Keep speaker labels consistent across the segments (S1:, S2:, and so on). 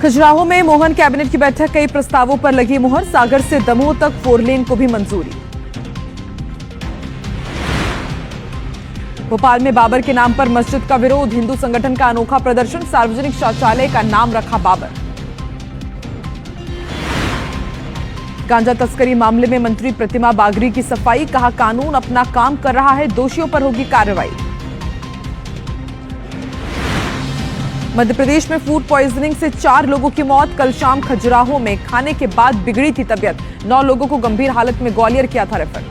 S1: खजुराहो में मोहन कैबिनेट की बैठक, कई प्रस्तावों पर लगी मुहर। सागर से दमोह तक 4 लेन को भी मंजूरी। भोपाल में बाबर के नाम पर मस्जिद का विरोध, हिंदू संगठन का अनोखा प्रदर्शन, सार्वजनिक शौचालय का नाम रखा बाबर। गांजा तस्करी मामले में मंत्री प्रतिमा बागरी की सफाई, कहा कानून अपना काम कर रहा है, दोषियों पर होगी कार्रवाई। मध्य प्रदेश में फूड पॉइजनिंग से 4 लोगों की मौत, कल शाम खजुराहो में खाने के बाद बिगड़ी थी तबीयत, 9 लोगों को गंभीर हालत में ग्वालियर किया था रेफर।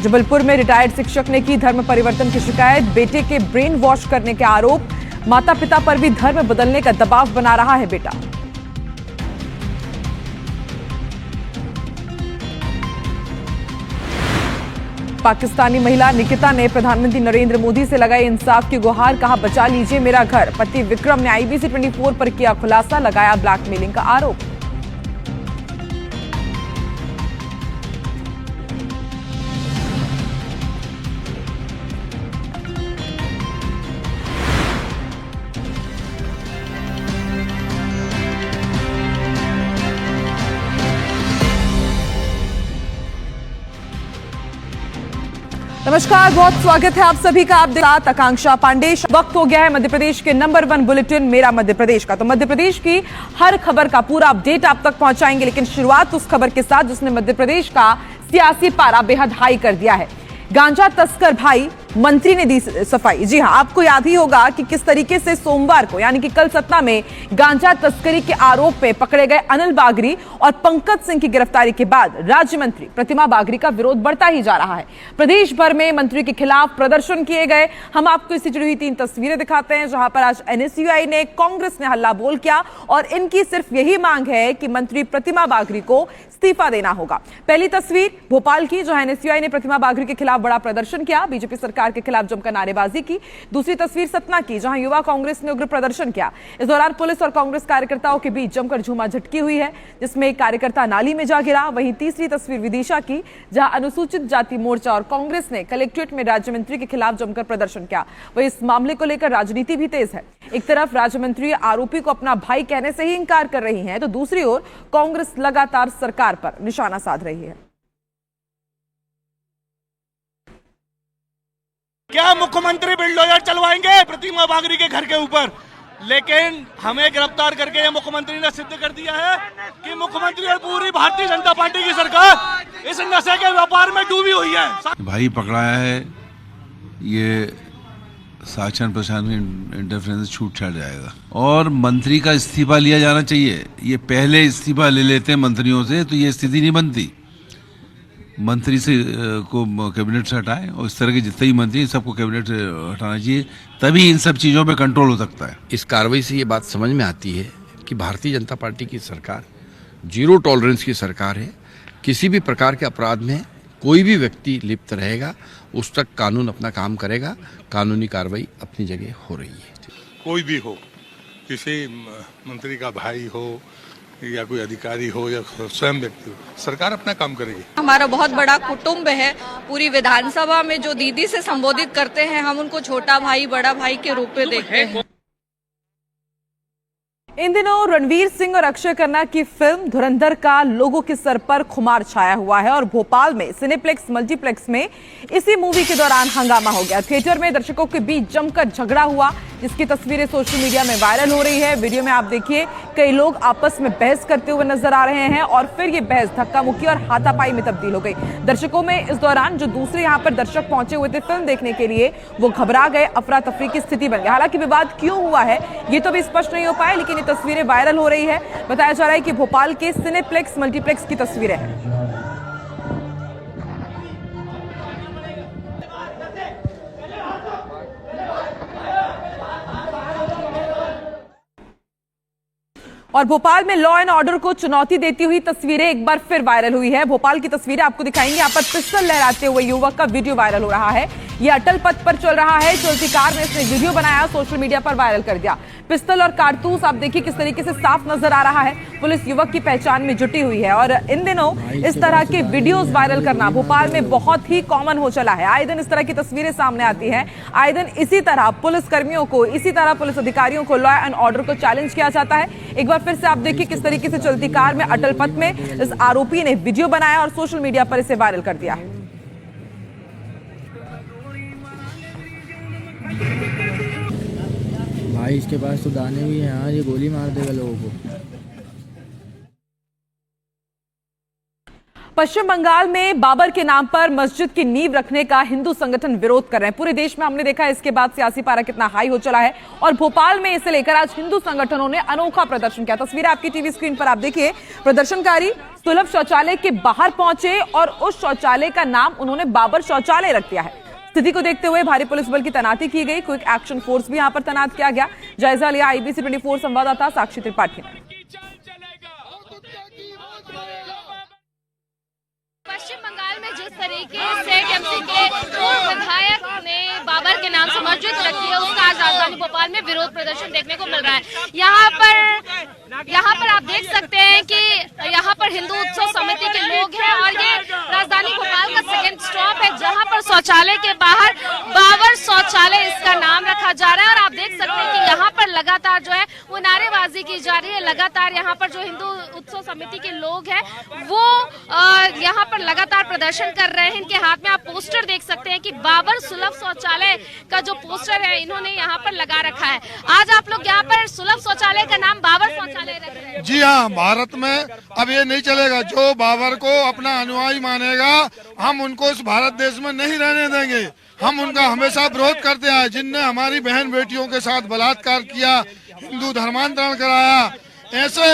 S1: जबलपुर में रिटायर्ड शिक्षक ने की धर्म परिवर्तन की शिकायत, बेटे के ब्रेन वॉश करने के आरोप, माता पिता पर भी धर्म बदलने का दबाव बना रहा है बेटा। पाकिस्तानी महिला निकिता ने प्रधानमंत्री नरेंद्र मोदी से लगाई इंसाफ की गुहार, कहा बचा लीजिए मेरा घर। पति विक्रम ने IBC 24 पर किया खुलासा, लगाया ब्लैकमेलिंग का आरोप। नमस्कार, बहुत स्वागत है आप सभी का। आप साथ आकांक्षा पांडे। वक्त हो गया है मध्य प्रदेश के नंबर 1 बुलेटिन मेरा मध्य प्रदेश का। तो मध्य प्रदेश की हर खबर का पूरा अपडेट आप तक पहुंचाएंगे, लेकिन शुरुआत उस खबर के साथ जिसने मध्य प्रदेश का सियासी पारा बेहद हाई कर दिया है। गांजा तस्कर भाई मंत्री ने दी सफाई। जी हां, आपको याद ही होगा कि किस तरीके से सोमवार को यानी कि कल सतना में गांजा तस्करी के आरोप में पकड़े गए अनिल बागरी और पंकज सिंह की गिरफ्तारी के बाद राज्य मंत्री प्रतिमा बागरी का विरोध बढ़ता ही जा रहा है। प्रदेश भर में मंत्री के खिलाफ प्रदर्शन किए गए। हम आपको इससे जुड़ी हुई 3 तस्वीरें दिखाते हैं, जहां पर आज NSUI ने, कांग्रेस ने हल्ला बोल किया और इनकी सिर्फ यही मांग है कि मंत्री प्रतिमा बागरी को इस्तीफा देना होगा। पहली तस्वीर भोपाल की, जहां NSUI ने प्रतिमा बागरी के खिलाफ बड़ा प्रदर्शन किया, बीजेपी सरकार के खिलाफ जमकर नारेबाजी की। दूसरी तस्वीर सतना की, जहां युवा कांग्रेस ने उग्र प्रदर्शन किया। इस दौरान पुलिस और कांग्रेस कार्यकर्ताओं के बीच जमकर झूमा झटकी हुई है, जिसमें एक कार्यकर्ता नाली में जा गिरा। वहीं तीसरी तस्वीर विदिशा की, जहां अनुसूचित जाति मोर्चा और कांग्रेस ने कलेक्ट्रेट में राज्य मंत्री के खिलाफ जमकर प्रदर्शन किया। वहीं इस मामले को लेकर राजनीति भी तेज है। एक तरफ राज्य मंत्री आरोपी को अपना भाई कहने से ही इंकार कर रही है, तो दूसरी ओर कांग्रेस लगातार सरकार पर निशाना साध रही है।
S2: क्या मुख्यमंत्री बिल्डोजर चलवाएंगे प्रतिमा बागरी के घर के ऊपर? लेकिन हमें गिरफ्तार करके ये मुख्यमंत्री ने सिद्ध कर दिया है कि मुख्यमंत्री और पूरी भारतीय जनता पार्टी की सरकार इस नशे के व्यापार में डूबी हुई है।
S3: भाई पकड़ाया है, ये शासन प्रशासन में इंटरफेरेंस छूट छाट जाएगा और मंत्री का इस्तीफा लिया जाना चाहिए। ये पहले इस्तीफा ले लेते हैं मंत्रियों से तो ये स्थिति नहीं बनती। मंत्री से को कैबिनेट से हटाएं और इस तरह के जितने ही मंत्री हैं सबको कैबिनेट से हटाना चाहिए, तभी इन सब चीज़ों पे कंट्रोल हो सकता है।
S4: इस कार्रवाई से ये बात समझ में आती है कि भारतीय जनता पार्टी की सरकार जीरो टॉलरेंस की सरकार है। किसी भी प्रकार के अपराध में कोई भी व्यक्ति लिप्त रहेगा, उस तक कानून अपना काम करेगा। कानूनी कार्रवाई अपनी जगह हो रही है।
S5: कोई भी हो, किसी मंत्री का भाई हो या कोई अधिकारी हो या स्वयं व्यक्ति हो, सरकार अपना काम करेगी।
S6: हमारा बहुत बड़ा कुटुंब है, पूरी विधानसभा में जो दीदी से संबोधित करते हैं हम उनको छोटा भाई बड़ा भाई के रूप में देखते हैं।
S1: इन दिनों रणवीर सिंह और अक्षय खन्ना की फिल्म धुरंधर का लोगों के सर पर खुमार छाया हुआ है और भोपाल में सिनेप्लेक्स मल्टीप्लेक्स में इसी मूवी के दौरान हंगामा हो गया। थिएटर में दर्शकों के बीच जमकर झगड़ा हुआ, जिसकी तस्वीरें सोशल मीडिया में वायरल हो रही है। वीडियो में आप देखिए कई लोग आपस में बहस करते हुए नजर आ रहे हैं और फिर ये बहस धक्का मुक्की और हाथापाई में तब्दील हो गई। दर्शकों में इस दौरान जो दूसरे यहाँ पर दर्शक पहुंचे हुए थे फिल्म देखने के लिए, वो घबरा गए, अफरा तफरी की स्थिति बन गई। हालांकि विवाद क्यों हुआ है ये तो भी स्पष्ट नहीं हो पाया, लेकिन ये तस्वीरें वायरल हो रही है। बताया जा रहा है कि भोपाल के सिनेप्लेक्स मल्टीप्लेक्स की तस्वीरें हैं। और भोपाल में लॉ एंड ऑर्डर को चुनौती देती हुई तस्वीरें एक बार फिर वायरल हुई है। भोपाल की तस्वीरें आपको दिखाएंगे। यहाँ पर पिस्टल लहराते हुए युवक का वीडियो वायरल हो रहा है। ये अटल पथ पर चल रहा है, चलती कार में इसने वीडियो बनाया, सोशल मीडिया पर वायरल कर दिया। पिस्तौल और कारतूस आप देखिए किस तरीके से साफ नजर आ रहा है। पुलिस युवक की पहचान में जुटी हुई है और इन दिनों इस तरह के वीडियोस वायरल करना भोपाल में बहुत ही कॉमन हो चला है। आए दिन इस तरह की तस्वीरें सामने आती हैं। आए दिन इसी तरह पुलिस कर्मियों को, इसी तरह पुलिस अधिकारियों को लॉ एंड ऑर्डर को चैलेंज किया जाता है। एक बार फिर से आप देखिए किस तरीके से चलती कार में अटल पथ में इस आरोपी ने वीडियो बनाया और सोशल मीडिया पर इसे वायरल कर दिया है।
S7: भाई इसके पास तो दाने भी हैं यार, ये गोली मार देगा लोगों को।
S1: पश्चिम बंगाल में बाबर के नाम पर मस्जिद की नींव रखने का हिंदू संगठन विरोध कर रहे हैं। पूरे देश में हमने देखा इसके बाद सियासी पारा कितना हाई हो चला है और भोपाल में इसे लेकर आज हिंदू संगठनों ने अनोखा प्रदर्शन किया। तस्वीरें आपकी टीवी स्क्रीन पर आप देखिए। प्रदर्शनकारी सुलभ शौचालय के बाहर पहुंचे और उस शौचालय का नाम उन्होंने बाबर शौचालय रख दिया है। स्थिति को देखते हुए भारी पुलिस बल की तैनाती की गई, क्विक एक्शन फोर्स भी यहां पर तैनात किया गया। जायजा लिया IBC 24 संवाददाता साक्षी त्रिपाठी ने।
S8: पश्चिम बंगाल में जिस तरीके से टीएमसी के पूर्व विधायक ने बाबर के नाम से मस्जिद रखी है, उसका आज राजधानी भोपाल में विरोध प्रदर्शन देखने को मिल रहा है। यहाँ पर आप देख सकते हैं कि यहाँ पर हिंदू उत्सव समिति के लोग हैं और ये राजधानी भोपाल का सेकंड स्टॉप है जहाँ पर शौचालय के बाहर बाबर शौचालय इसका नाम रखा जा रहा है। और आप देख सकते हैं कि यहाँ पर लगातार जो है वो नारेबाजी की जा रही है। लगातार यहाँ पर जो हिंदू उत्सव समिति के लोग हैं वो यहाँ पर लगातार प्रदर्शन कर रहे हैं। इनके हाथ में आप पोस्टर देख सकते हैं कि बाबर सुलभ शौचालय का जो पोस्टर है इन्होंने यहाँ पर लगा रखा है। आज आप लोग यहाँ पर सुलभ शौचालय का नाम बाबर शौचालय रख रहे हैं।
S9: जी हाँ, भारत में अब ये नहीं चलेगा। जो बाबर को अपना अनुयायी मानेगा हम उनको इस भारत देश में नहीं रहने देंगे। हम उनका हमेशा विरोध करते हैं। जिनने हमारी बहन बेटियों के साथ बलात्कार किया, हिंदू धर्मांतरण कराया, ऐसे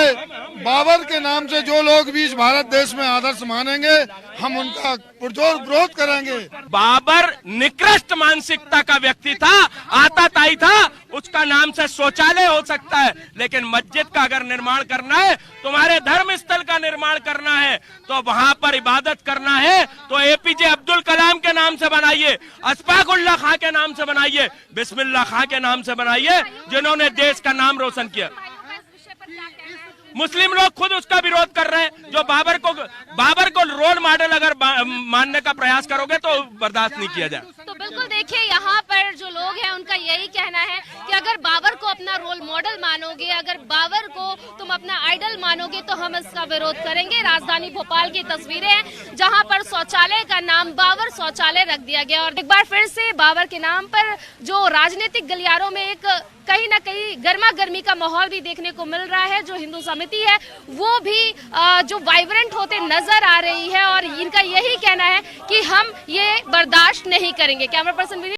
S9: बाबर के नाम से जो लोग भी इस भारत देश में आदर्श मानेंगे हम उनका पुरजोर विरोध करेंगे।
S10: बाबर निकृष्ट मानसिकता का व्यक्ति था, आताताई था। उसका नाम से शौचालय हो सकता है, लेकिन मस्जिद का अगर निर्माण करना है, तुम्हारे धर्म स्थल का निर्माण करना है, तो वहां पर इबादत करना है तो APJ अब्दुल कलाम के नाम से बनाइए, अशफाकुल्लाह खां के नाम से बनाइए, बिस्मिल्लाह खां के नाम से बनाइए, जिन्होंने देश का नाम रोशन किया। मुस्लिम लोग खुद उसका विरोध कर रहे हैं। जो बाबर को रोल मॉडल अगर मानने का प्रयास करोगे तो बर्दाश्त नहीं किया जाए।
S8: तो बिल्कुल देखिए यहाँ पर जो लोग हैं उनका यही कहना है कि अगर बाबर को अपना रोल मॉडल मानोगे, अगर बाबर को तुम अपना आइडल मानोगे तो हम इसका विरोध करेंगे। राजधानी भोपाल की तस्वीरें हैं जहाँ पर शौचालय का नाम बाबर शौचालय रख दिया गया। और एक बार फिर से बाबर के नाम पर जो राजनीतिक गलियारों में एक कहीं ना कहीं गर्मा गर्मी का माहौल भी देखने को मिल रहा है। जो हिंदू समिति है वो भी जो वाइब्रेंट होते नजर आ रही है और इनका यही कहना है कि हम ये बर्दाश्त नहीं करेंगे। कैमरा पर्सन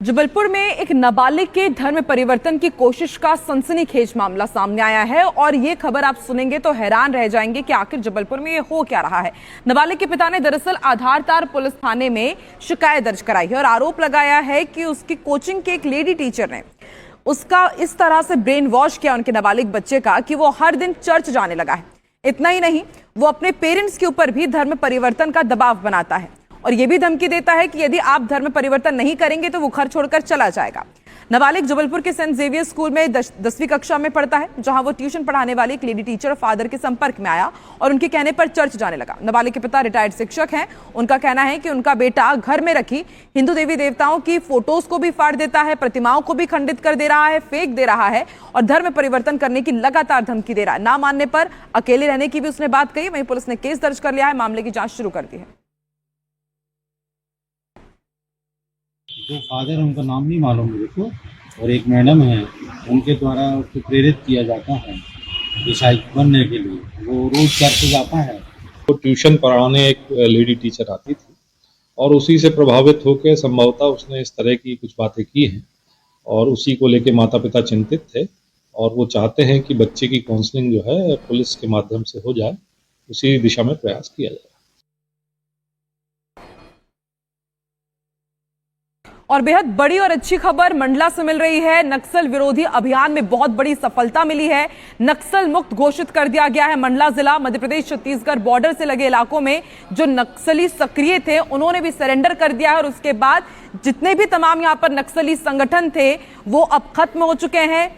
S1: जबलपुर में एक नाबालिग के धर्म परिवर्तन की कोशिश का सनसनीखेज मामला सामने आया है और ये खबर आप सुनेंगे तो हैरान रह जाएंगे कि आखिर जबलपुर में ये हो क्या रहा है। नाबालिग के पिता ने दरअसल आधारतार पुलिस थाने में शिकायत दर्ज कराई है और आरोप लगाया है कि उसकी कोचिंग के एक लेडी टीचर ने उसका इस तरह से ब्रेन वॉश किया उनके नाबालिग बच्चे का कि वो हर दिन चर्च जाने लगा है। इतना ही नहीं, वो अपने पेरेंट्स के ऊपर भी धर्म परिवर्तन का दबाव बनाता है और यह भी धमकी देता है कि यदि आप धर्म परिवर्तन नहीं करेंगे तो वो घर छोड़कर चला जाएगा। नाबालिग जबलपुर के सेंट जेवियर स्कूल में 10वीं कक्षा में पढ़ता है, जहां वो ट्यूशन पढ़ाने वाली एक लेडी टीचर फादर के संपर्क में आया और उनके कहने पर चर्च जाने लगा। नाबालिग के पिता रिटायर्ड शिक्षक हैं। उनका कहना है कि उनका बेटा घर में रखी हिंदू देवी देवताओं की फोटोज को भी फाड़ देता है, प्रतिमाओं को भी खंडित कर दे रहा है, फेंक दे रहा है और धर्म परिवर्तन करने की लगातार धमकी दे रहा है। ना मानने पर अकेले रहने की भी उसने बात कही। वहीं पुलिस ने केस दर्ज कर लिया है, मामले की जांच शुरू कर दी है।
S11: जो फादर है उनका नाम नहीं मालूम मेरे को, और एक मैडम है उनके द्वारा उसको प्रेरित किया जाता है ईसाई बनने के लिए। वो रोज चर्च जाता है।
S12: वो ट्यूशन पढ़ाने एक लेडी टीचर आती थी और उसी से प्रभावित होकर संभवतः उसने इस तरह की कुछ बातें की हैं और उसी को लेके माता पिता चिंतित थे और वो चाहते हैं कि बच्चे की काउंसलिंग जो है पुलिस के माध्यम से हो जाए। उसी दिशा में प्रयास किया जाए।
S1: और बेहद बड़ी और अच्छी खबर मंडला से मिल रही है। नक्सल विरोधी अभियान में बहुत बड़ी सफलता मिली है। नक्सल मुक्त घोषित कर दिया गया है मंडला जिला। मध्य प्रदेश छत्तीसगढ़ बॉर्डर से लगे इलाकों में जो नक्सली सक्रिय थे उन्होंने भी सरेंडर कर दिया है और उसके बाद जितने भी तमाम यहां पर नक्सली संगठन थे वो अब खत्म हो चुके हैं।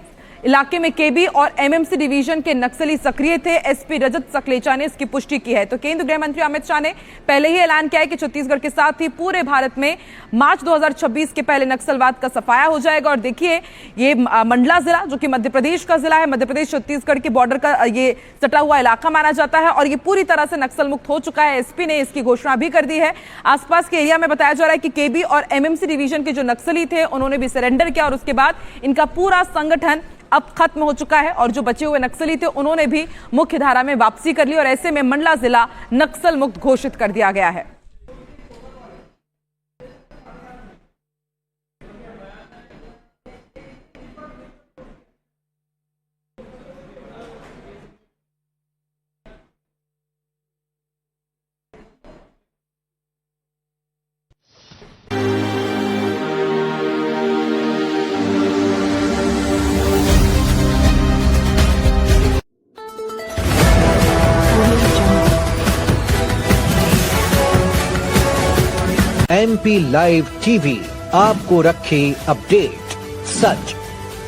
S1: इलाके में केबी और एमएमसी डिवीजन के नक्सली सक्रिय थे। एसपी रजत सकलेचा ने इसकी पुष्टि की है। तो केंद्रीय गृह मंत्री अमित शाह ने पहले ही ऐलान किया है कि छत्तीसगढ़ के साथ ही पूरे भारत में मार्च 2026 के पहले नक्सलवाद का सफाया हो जाएगा। और देखिए ये मंडला जिला जो कि मध्य प्रदेश का जिला है, मध्य प्रदेश छत्तीसगढ़ के बॉर्डर का ये सटा हुआ इलाका माना जाता है और ये पूरी तरह से नक्सल मुक्त हो चुका है। एसपी ने इसकी घोषणा भी कर दी है। आसपास के एरिया में बताया जा रहा है कि केबी और एमएमसी डिवीजन के जो नक्सली थे उन्होंने भी सरेंडर किया और उसके बाद इनका पूरा संगठन अब खत्म हो चुका है और जो बचे हुए नक्सली थे उन्होंने भी मुख्य धारा में वापसी कर ली और ऐसे में मंडला जिला नक्सल मुक्त घोषित कर दिया गया है।
S13: MP लाइव टीवी आपको रखे अपडेट, सच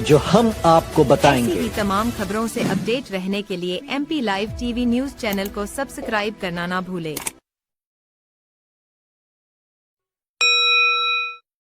S13: जो हम आपको बताएंगे।
S14: ऐसी ही तमाम खबरों से अपडेट रहने के लिए MP live TV news channel को सब्सक्राइब करना ना भूले।